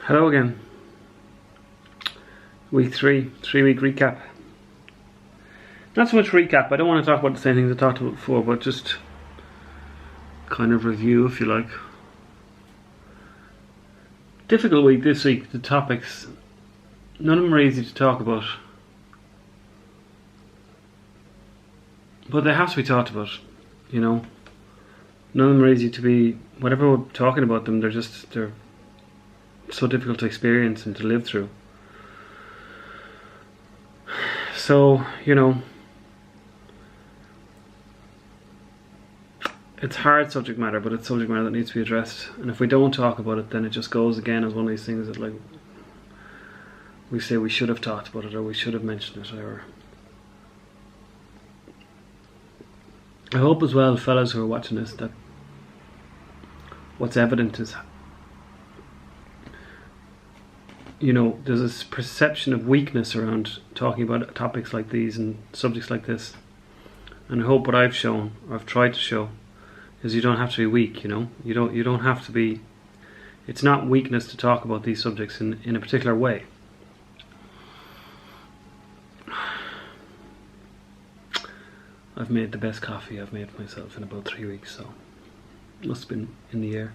Hello again. Week 3, 3-week recap. Not so much recap, I don't want to talk about the same things I talked about before, but just kind of review, if you like. Difficult week this week, the topics, none of them are easy to talk about. But they have to be talked about, you know. None of them are easy to be, whatever we're talking about them, they're so difficult to experience and to live through. So, you know, it's hard subject matter, but it's subject matter that needs to be addressed. And if we don't talk about it, then it just goes again as one of these things that, like, we say we should have talked about it, or we should have mentioned it, or... I hope as well, fellas who are watching this, that what's evident is, you know, there's this perception of weakness around talking about topics like these and subjects like this. And I hope what I've shown, or I've tried to show, is you don't have to be weak, you know. You don't have to be... It's not weakness to talk about these subjects in a particular way. I've made the best coffee I've made myself in about 3 weeks, so it must have been in the air.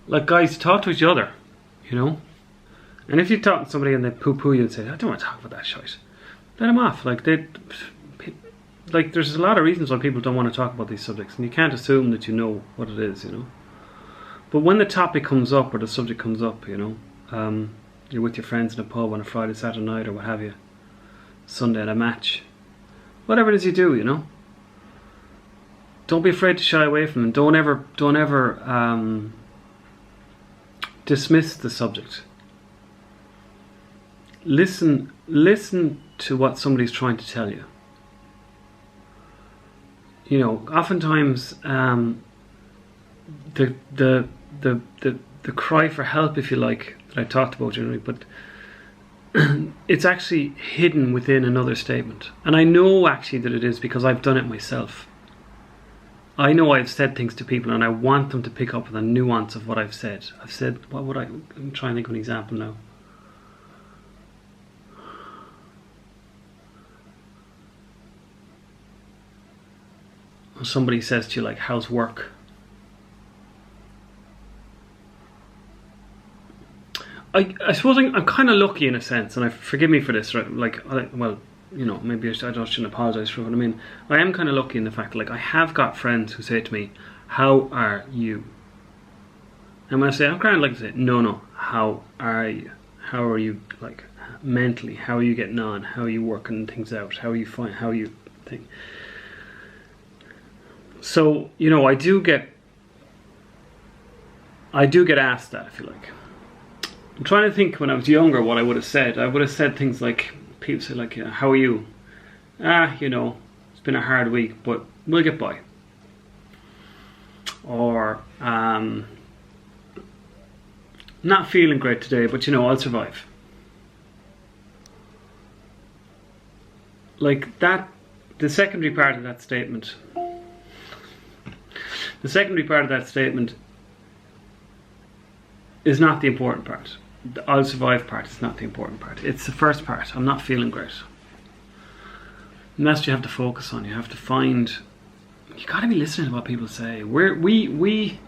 Like, guys, talk to each other, you know. And if you talk to somebody and they poo-poo you and say, I don't want to talk about that shit, let them off. Like, there's a lot of reasons why people don't want to talk about these subjects, and you can't assume that you know what it is, you know. But when the topic comes up, or the subject comes up, you know, you're with your friends in a pub on a Friday, Saturday night, or what have you, Sunday at a match, whatever it is you do, you know, don't be afraid to shy away from them. Don't ever dismiss the subject. Listen to what somebody's trying to tell you. You know, oftentimes the cry for help, if you like, that I talked about generally, but it's actually hidden within another statement. And I know actually that it is, because I've done it myself. I know I've said things to people and I want them to pick up on the nuance of what I've said. I'm trying to think of an example now. Somebody says to you, like, how's work? I suppose I'm kind of lucky in a sense, and forgive me for this, right? Like, well, you know, maybe I shouldn't apologise for what I mean. I am kind of lucky in the fact that, like, I have got friends who say to me, how are you? And when I say, I'm kind of like to say, no, how are you? How are you, like, mentally? How are you getting on? How are you working things out? How are you think? So, you know, I do get asked that, if you like. I'm trying to think when I was younger what I would have said. I would have said things like, people say, like, how are you? You know, it's been a hard week, but we'll get by. Or, not feeling great today, but you know, I'll survive. Like that, the secondary part of that statement is not the important part. The I'll survive part is not the important part. It's the first part. I'm not feeling great. And that's what you have to focus on. You have to find... You got to be listening to what people say. I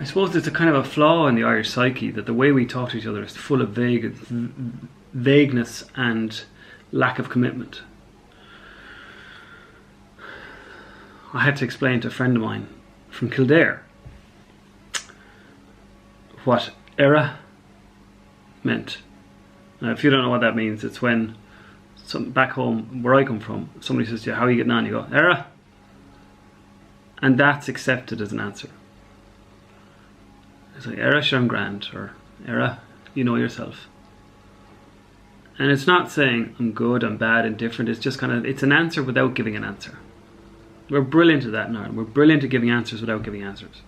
suppose there's a kind of a flaw in the Irish psyche, that the way we talk to each other is full of vagueness and lack of commitment. I had to explain to a friend of mine from Kildare what era meant. Now, if you don't know what that means, it's when back home where I come from, somebody says to you, how are you getting on? You go, era. And that's accepted as an answer. It's like, era, sure, I'm grand, or era, you know yourself. And it's not saying I'm good, I'm bad, indifferent. It's just kind of, it's an answer without giving an answer. We're brilliant at that in Ireland. We're brilliant at giving answers without giving answers.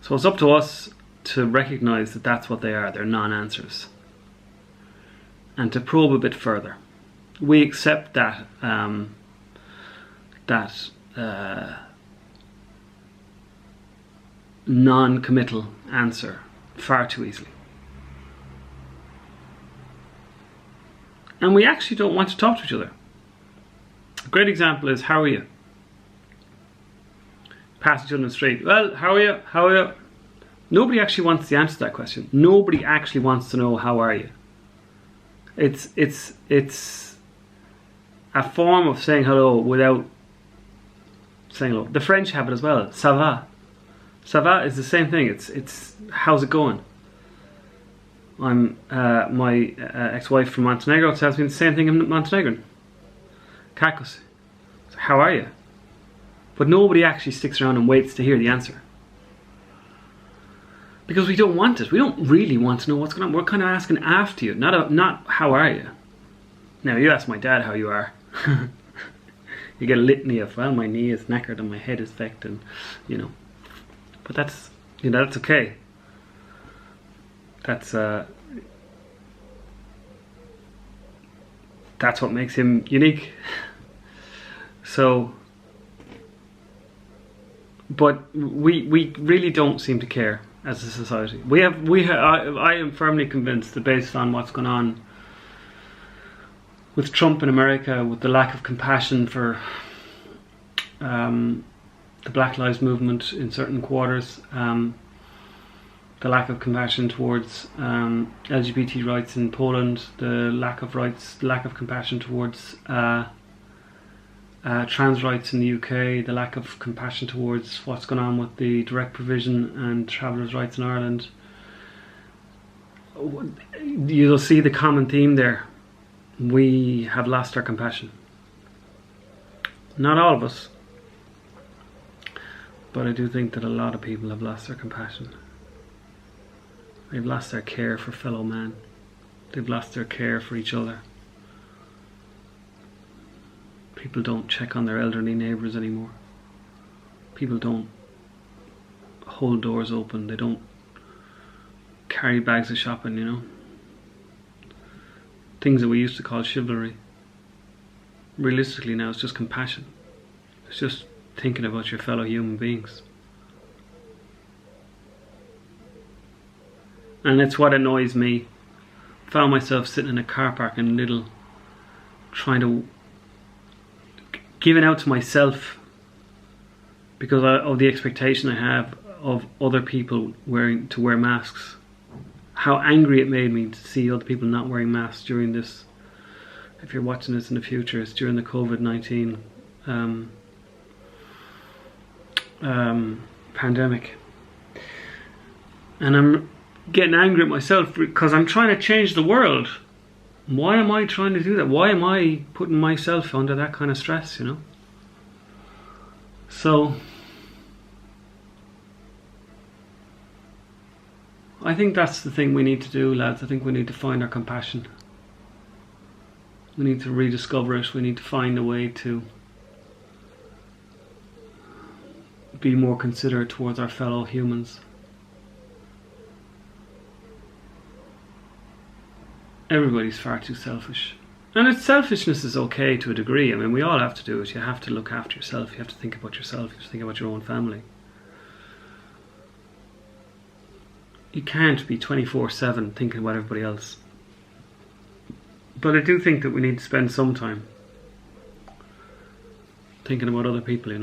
So it's up to us to recognise that that's what they are. They're non-answers. And to probe a bit further. we accept that non-committal answer far too easily. And we actually don't want to talk to each other. A great example is, how are you? Pass each other in the street. Well, how are you? How are you? Nobody actually wants to answer that question. Nobody actually wants to know, how are you? It's a form of saying hello without saying hello. The French have it as well. Ça va. Ça va is the same thing. It's how's it going? My ex-wife from Montenegro tells me the same thing in Montenegrin. Kakos. How are you? But nobody actually sticks around and waits to hear the answer. Because we don't want it. We don't really want to know what's going on. We're kind of asking after you, not how are you. Now, you ask my dad how you are. You get a litany of, well, my knee is knackered and my head is fecked, and But that's okay. That's what makes him unique. So, but we really don't seem to care as a society. I am firmly convinced that based on what's going on with Trump in America, with the lack of compassion for the Black Lives Movement in certain quarters, the lack of compassion towards LGBT rights in Poland, the lack of compassion towards trans rights in the UK, the lack of compassion towards what's going on with the direct provision and travellers' rights in Ireland. You'll see the common theme there. We have lost our compassion. Not all of us, but I do think that a lot of people have lost their compassion. They've lost their care for fellow man. They've lost their care for each other. People don't check on their elderly neighbours anymore. People don't hold doors open. They don't carry bags of shopping, Things that we used to call chivalry. Realistically now, it's just compassion. It's just thinking about your fellow human beings. And it's what annoys me. Found myself sitting in a car park in Lidl, trying to giving out to myself because of the expectation I have of other people to wear masks. How angry it made me to see other people not wearing masks during this. If you're watching this in the future, it's during the COVID-19 pandemic. And I'm getting angry at myself because I'm trying to change the world. Why am I trying to do that? Why am I putting myself under that kind of stress, So, I think that's the thing we need to do, lads. I think we need to find our compassion. We need to rediscover it. We need to find a way to be more considerate towards our fellow humans. Everybody's far too selfish. And selfishness is okay to a degree. I mean, we all have to do it. You have to look after yourself. You have to think about yourself. You have to think about your own family. You can't be 24/7 thinking about everybody else. But I do think that we need to spend some time thinking about other people,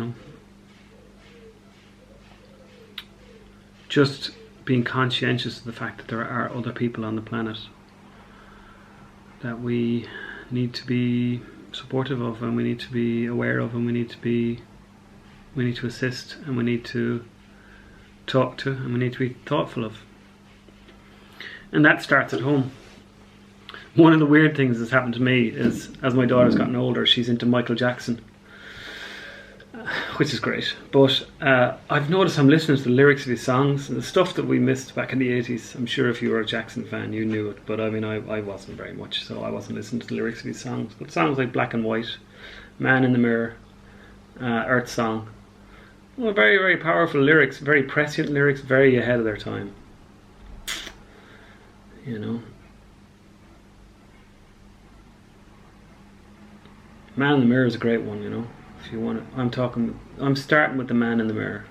Just being conscientious of the fact that there are other people on the planet that we need to be supportive of, and we need to be aware of, and we need to assist, and we need to talk to, and we need to be thoughtful of. And that starts at home. One of the weird things that's happened to me is, as my daughter's gotten older, she's into Michael Jackson, which is great. But I've noticed I'm listening to the lyrics of his songs and the stuff that we missed back in the 80s. I'm sure if you were a Jackson fan, you knew it. But I mean, I wasn't very much, so I wasn't listening to the lyrics of his songs. But songs like Black and White, Man in the Mirror, Earth Song. Well, very, very powerful lyrics, very prescient lyrics, very ahead of their time. Man in the mirror is a great one, you know. If you want it, I'm starting with the man in the mirror,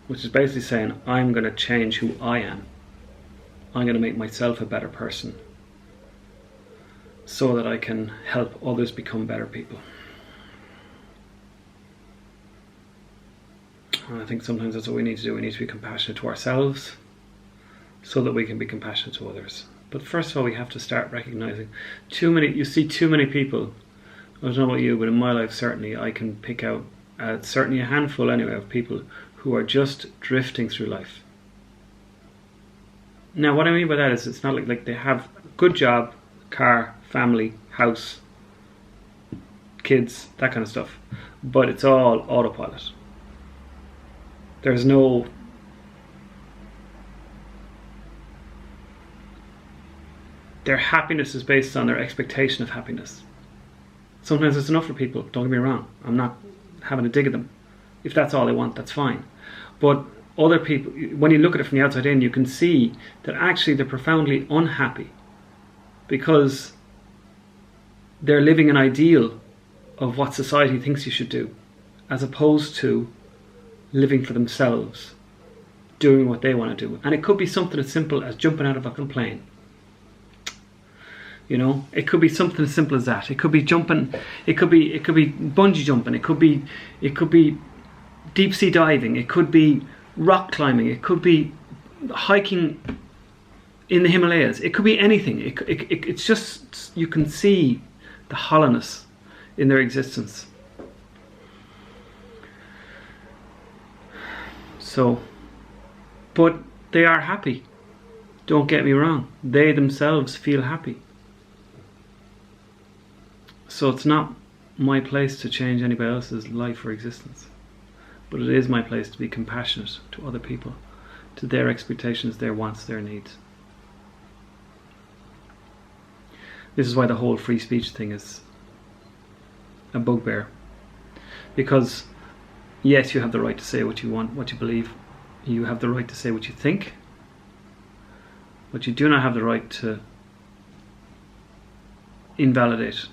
which is basically saying I'm going to change who I am. I'm going to make myself a better person so that I can help others become better people. And I think sometimes that's what we need to do. We need to be compassionate to ourselves so that we can be compassionate to others. But first of all, we have to start recognizing you see too many people. I don't know about you, but in my life, certainly, I can pick out certainly a handful anyway of people who are just drifting through life. Now, what I mean by that is it's not like they have a good job, car, family, house, kids, that kind of stuff. But it's all autopilot. Their happiness is based on their expectation of happiness. Sometimes it's enough for people, don't get me wrong. I'm not having a dig at them. If that's all they want, that's fine. But other people, when you look at it from the outside in, you can see that actually they're profoundly unhappy because they're living an ideal of what society thinks you should do, as opposed to living for themselves, doing what they want to do. And it could be something as simple as jumping out of a fucking plane. You know, it could be something as simple as that. It could be jumping. It could be bungee jumping. It could be deep sea diving. It could be rock climbing. It could be hiking in the Himalayas. It could be anything. It's just, you can see the hollowness in their existence. So, but they are happy. Don't get me wrong. They themselves feel happy. So it's not my place to change anybody else's life or existence. But it is my place to be compassionate to other people, to their expectations, their wants, their needs. This is why the whole free speech thing is a bugbear. Because, yes, you have the right to say what you want, what you believe. You have the right to say what you think. But you do not have the right to invalidate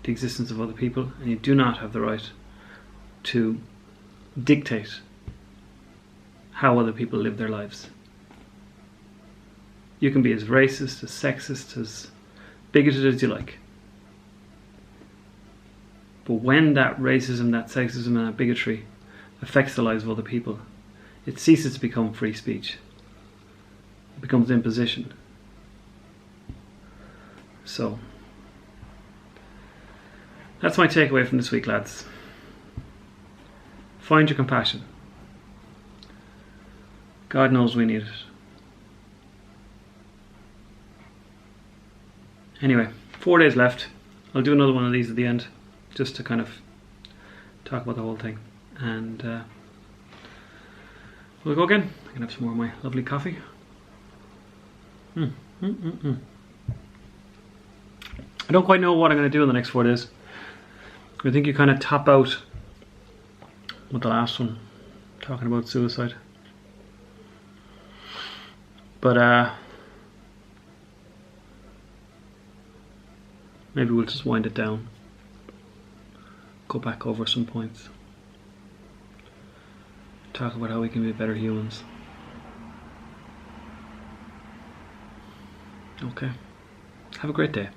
the existence of other people, and you do not have the right to dictate how other people live their lives. You can be as racist, as sexist, as bigoted as you like. But when that racism, that sexism and that bigotry affects the lives of other people, it ceases to become free speech. It becomes imposition. So, that's my takeaway from this week, lads. Find your compassion. God knows we need it. Anyway, 4 days left. I'll do another one of these at the end, just to kind of talk about the whole thing. And we'll go again. I can have some more of my lovely coffee. I don't quite know what I'm going to do in the next 4 days. I think you kind of top out with the last one, talking about suicide. But maybe we'll just wind it down, go back over some points, talk about how we can be better humans. Okay, have a great day.